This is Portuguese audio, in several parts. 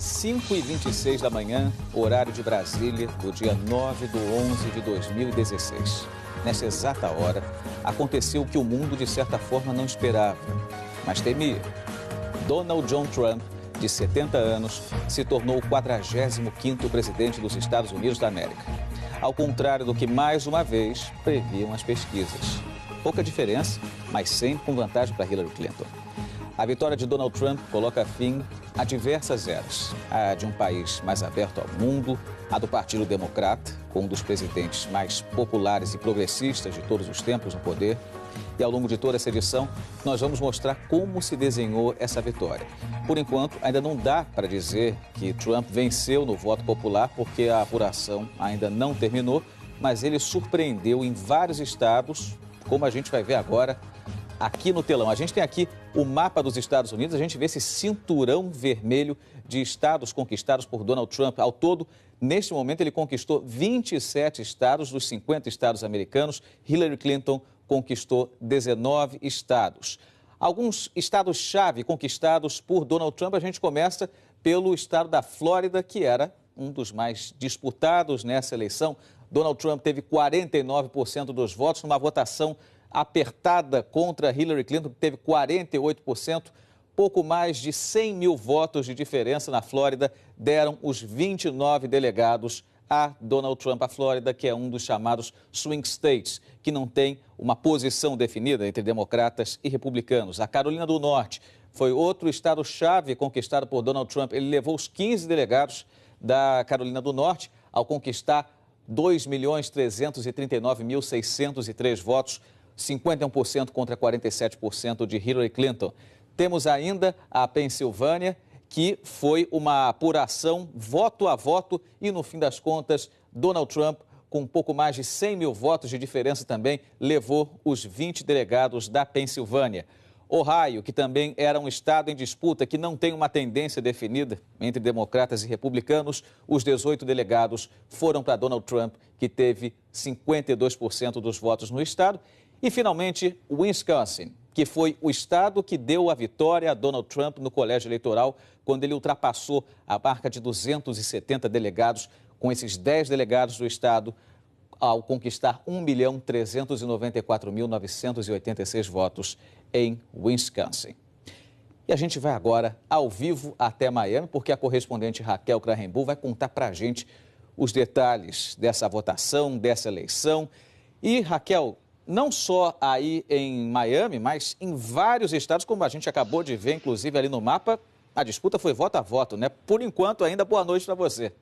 5h26 da manhã, horário de Brasília, do dia 9/11/2016. Nessa exata hora, aconteceu o que o mundo, de certa forma, não esperava, mas temia. Donald John Trump, de 70 anos, se tornou o 45º presidente dos Estados Unidos da América. Ao contrário do que, mais uma vez, previam as pesquisas. Pouca diferença, mas sempre com vantagem para Hillary Clinton. A vitória de Donald Trump coloca fim a diversas eras. A de um país mais aberto ao mundo, a do Partido Democrata, com um dos presidentes mais populares e progressistas de todos os tempos no poder. E ao longo de toda essa edição, nós vamos mostrar como se desenhou essa vitória. Por enquanto, ainda não dá para dizer que Trump venceu no voto popular, porque a apuração ainda não terminou, mas ele surpreendeu em vários estados, como a gente vai ver agora aqui no telão. A gente tem aqui o mapa dos Estados Unidos, a gente vê esse cinturão vermelho de estados conquistados por Donald Trump. Ao todo, neste momento, ele conquistou 27 estados dos 50 estados americanos. Hillary Clinton conquistou 19 estados. Alguns estados-chave conquistados por Donald Trump, a gente começa pelo estado da Flórida, que era um dos mais disputados nessa eleição. Donald Trump teve 49% dos votos numa votação apertada contra Hillary Clinton, que teve 48%. Pouco mais de 100 mil votos de diferença na Flórida deram os 29 delegados a Donald Trump. A Flórida, que é um dos chamados swing states, que não tem uma posição definida entre democratas e republicanos. A Carolina do Norte foi outro estado-chave conquistado por Donald Trump. Ele levou os 15 delegados da Carolina do Norte ao conquistar 2.339.603 votos, 51% contra 47% de Hillary Clinton. Temos ainda a Pensilvânia, que foi uma apuração voto a voto e, no fim das contas, Donald Trump, com um pouco mais de 100 mil votos de diferença também, levou os 20 delegados da Pensilvânia. Ohio, que também era um estado em disputa, que não tem uma tendência definida entre democratas e republicanos, os 18 delegados foram para Donald Trump, que teve 52% dos votos no estado. E, finalmente, Wisconsin, que foi o estado que deu a vitória a Donald Trump no colégio eleitoral, quando ele ultrapassou a marca de 270 delegados, com esses 10 delegados do estado, ao conquistar 1.394.986 votos em Wisconsin. E a gente vai agora ao vivo até Miami, porque a correspondente Raquel Krahenbuhl vai contar para a gente os detalhes dessa votação, dessa eleição. E, Raquel, não só aí em Miami, mas em vários estados, como a gente acabou de ver, inclusive ali no mapa, a disputa foi voto a voto, né? Por enquanto, ainda boa noite para você.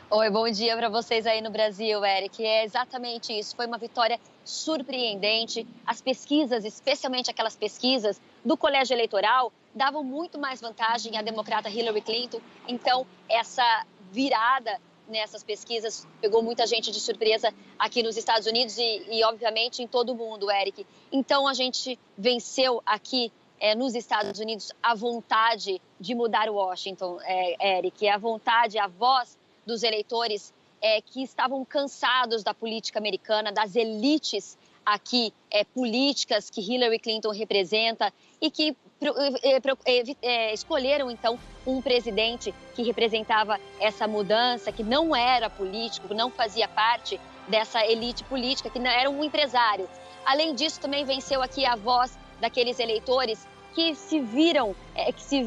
Oi, bom dia para vocês aí no Brasil, Eric. É exatamente isso, foi uma vitória surpreendente. As pesquisas, especialmente aquelas pesquisas do colégio eleitoral, davam muito mais vantagem à democrata Hillary Clinton. Então, essa virada nessas pesquisas pegou muita gente de surpresa aqui nos Estados Unidos e obviamente, em todo o mundo, Eric. Então, a gente venceu aqui nos Estados Unidos a vontade de mudar Washington, Eric. A vontade, a voz dos eleitores que estavam cansados da política americana, das elites aqui políticas que Hillary Clinton representa e que escolheram, então, um presidente que representava essa mudança, que não era político, não fazia parte dessa elite política, que não era um empresário. Além disso, também venceu aqui a voz daqueles eleitores que se viram, que se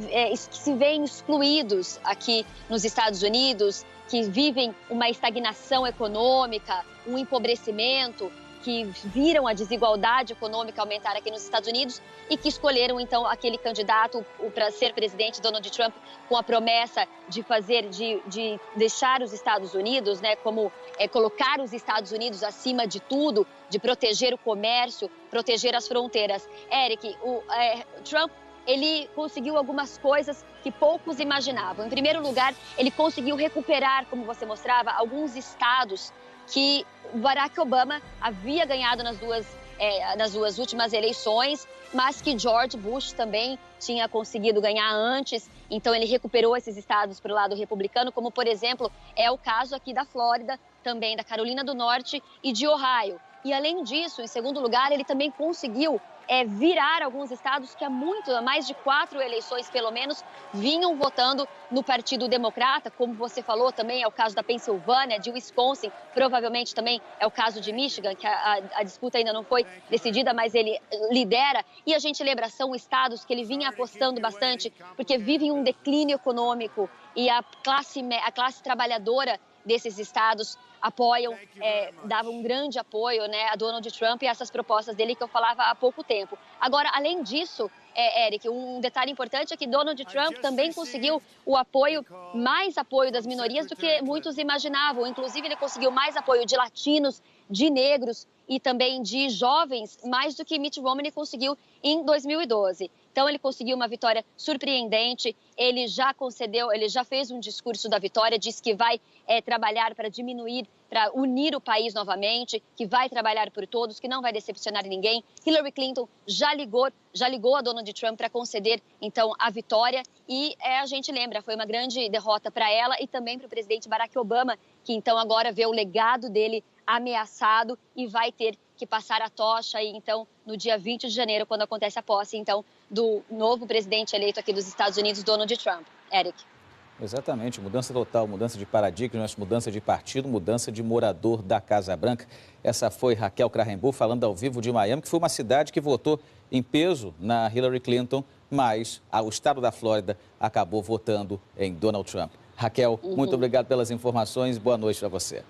veem excluídos aqui nos Estados Unidos, que vivem uma estagnação econômica, um empobrecimento, que viram a desigualdade econômica aumentar aqui nos Estados Unidos e que escolheram, então, aquele candidato para ser presidente, Donald Trump, com a promessa de deixar os Estados Unidos, né, como colocar os Estados Unidos acima de tudo, de proteger o comércio, proteger as fronteiras. Eric, Trump, ele conseguiu algumas coisas que poucos imaginavam. Em primeiro lugar, ele conseguiu recuperar, como você mostrava, alguns estados que Barack Obama havia ganhado nas duas últimas eleições, mas que George Bush também tinha conseguido ganhar antes. Então, ele recuperou esses estados para o lado republicano, como, por exemplo, é o caso aqui da Flórida, também da Carolina do Norte e de Ohio. E, além disso, em segundo lugar, ele também conseguiu virar alguns estados que há mais de 4 eleições, pelo menos, vinham votando no Partido Democrata, como você falou, também é o caso da Pensilvânia, de Wisconsin, provavelmente também é o caso de Michigan, que a disputa ainda não foi decidida, mas ele lidera. E a gente lembra, são estados que ele vinha apostando bastante, porque vivem um declínio econômico e a classe trabalhadora desses estados apoiam, davam um grande apoio, né, a Donald Trump e essas propostas dele que eu falava há pouco tempo. Agora, além disso, Eric, um detalhe importante é que Donald Trump também conseguiu mais apoio das minorias do que muitos imaginavam. Inclusive, ele conseguiu mais apoio de latinos, de negros e também de jovens, mais do que Mitt Romney conseguiu em 2012. Então, ele conseguiu uma vitória surpreendente, ele já fez um discurso da vitória, disse que vai trabalhar para unir o país novamente, que vai trabalhar por todos, que não vai decepcionar ninguém. Hillary Clinton já ligou a Donald Trump para conceder, então, a vitória. E a gente lembra, foi uma grande derrota para ela e também para o presidente Barack Obama, que então agora vê o legado dele ameaçado e vai ter que passar a tocha aí, então, no dia 20 de janeiro, quando acontece a posse, então, do novo presidente eleito aqui dos Estados Unidos, Donald Trump. Eric. Exatamente, mudança total, mudança de paradigmas, mudança de partido, mudança de morador da Casa Branca. Essa foi Raquel Krahenbuhl falando ao vivo de Miami, que foi uma cidade que votou em peso na Hillary Clinton, mas o estado da Flórida acabou votando em Donald Trump. Raquel, muito obrigado pelas informações, boa noite para você.